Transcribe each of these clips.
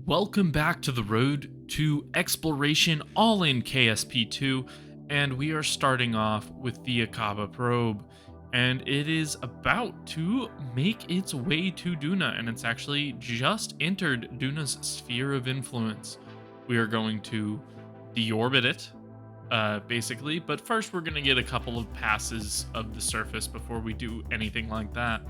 Welcome back to the road to exploration, all in KSP2, and we are starting off with the Akaba probe, and it is about to make its way to Duna, and it's actually just entered Duna's sphere of influence. We are going to deorbit it, basically, but first we're going to get a couple of passes of the surface before we do anything like that.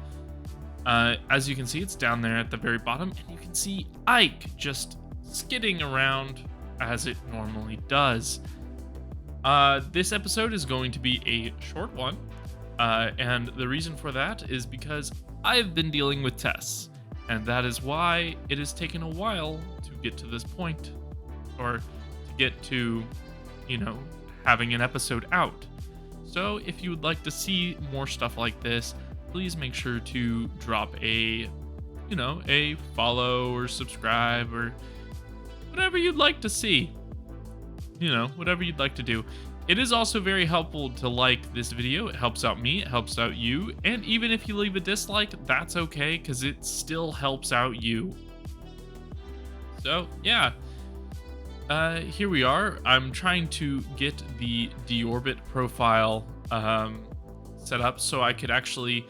As you can see, it's down there at the very bottom, and you can see Ike just skidding around as it normally does. This episode is going to be a short one, and the reason for that is because I've been dealing with tests, and that is why it has taken a while to get to this point, or to get to, having an episode out. So if you would like to see more stuff like this, please make sure to drop a follow or subscribe or whatever you'd like to see. Whatever you'd like to do. It is also very helpful to like this video. It helps out me, it helps out you, and even if you leave a dislike, that's okay, because it still helps out you. So, yeah. Here we are. I'm trying to get the deorbit profile set up so I could actually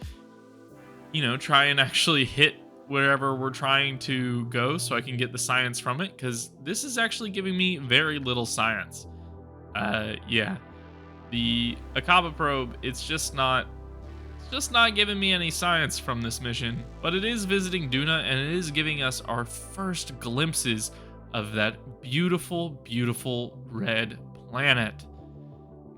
try and actually hit wherever we're trying to go so I can get the science from it, because this is actually giving me very little science. Yeah, the Akaba probe, it's just not giving me any science from this mission, but it is visiting Duna, and it is giving us our first glimpses of that beautiful, beautiful red planet.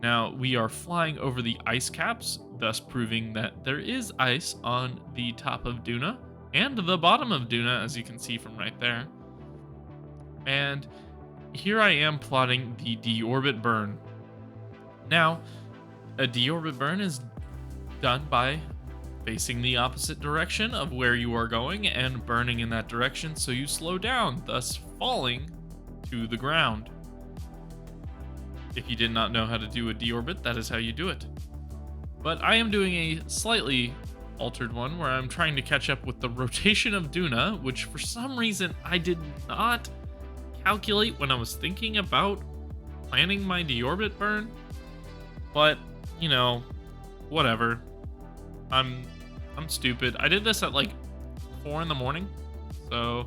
Now, we are flying over the ice caps, thus proving that there is ice on the top of Duna and the bottom of Duna, as you can see from right there. And here I am plotting the deorbit burn. Now, a deorbit burn is done by facing the opposite direction of where you are going and burning in that direction, so you slow down, thus falling to the ground. If you did not know how to do a deorbit, that is how you do it. But I am doing a slightly altered one where I'm trying to catch up with the rotation of Duna, which for some reason I did not calculate when I was thinking about planning my deorbit burn. But, whatever. I'm stupid. I did this at like 4 in the morning. So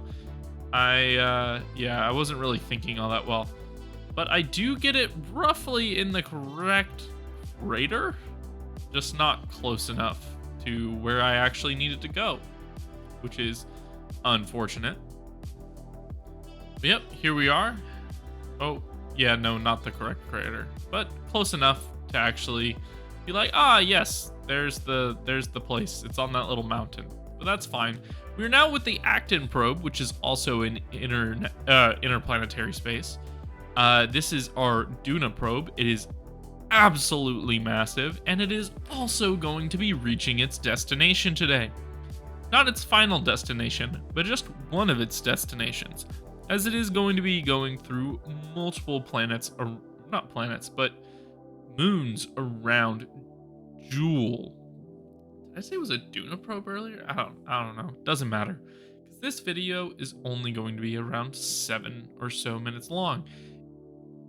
I wasn't really thinking all that well. But I do get it roughly in the correct radar, just not close enough to where I actually needed to go, which is unfortunate. But yep, here we are. Oh, yeah, no, not the correct crater, but close enough to actually be like, yes, there's the place. It's on that little mountain, but that's fine. We're now with the Actin probe, which is also in interplanetary space. This is our Duna probe. It is absolutely massive, and it is also going to be reaching its destination today. Not its final destination, but just one of its destinations, as it is going to be going through multiple planets, or not planets, but moons around Jool. Did I say it was a Duna probe earlier? I don't know. Doesn't matter, because this video is only going to be around 7 or so minutes long.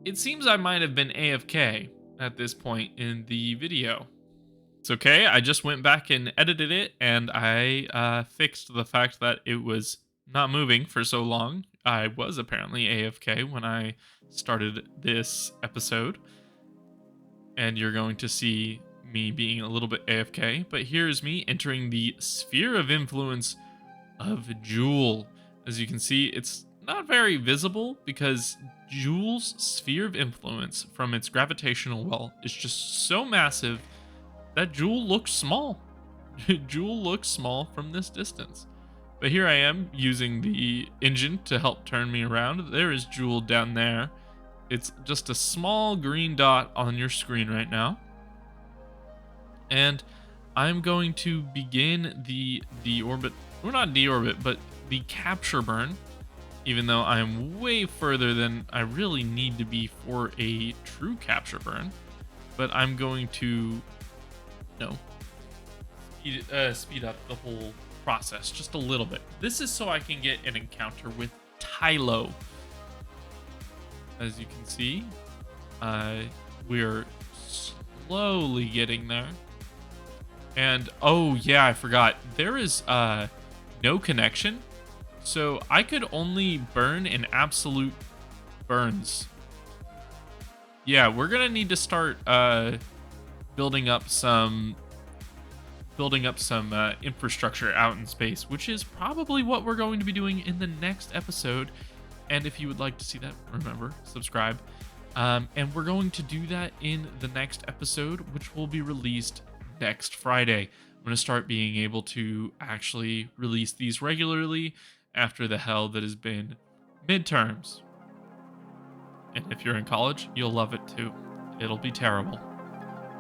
It seems I might have been AFK at this point in the video. It's okay, I just went back and edited it, and I fixed the fact that it was not moving for so long. I was apparently AFK when I started this episode, and you're going to see me being a little bit AFK, but here's me entering the sphere of influence of Jool. As you can see, it's not very visible because Jool's sphere of influence from its gravitational well is just so massive that Jool looks small. Jool looks small from this distance. But here I am using the engine to help turn me around. There is Jool down there. It's just a small green dot on your screen right now. And I'm going to begin the deorbit, or not deorbit, but the capture burn, even though I'm way further than I really need to be for a true capture burn. But I'm going to, speed up the whole process just a little bit. This is so I can get an encounter with Tylo. As you can see, we're slowly getting there. And oh yeah, I forgot. There is no connection. So I could only burn in absolute burns. Yeah, we're gonna need to start building up some infrastructure out in space, which is probably what we're going to be doing in the next episode. And if you would like to see that, remember, subscribe. And we're going to do that in the next episode, which will be released next Friday. I'm going to start being able to actually release these regularly after the hell that has been midterms. And if you're in college, you'll love it too. It'll be terrible.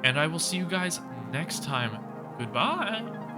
And I will see you guys next time. Goodbye.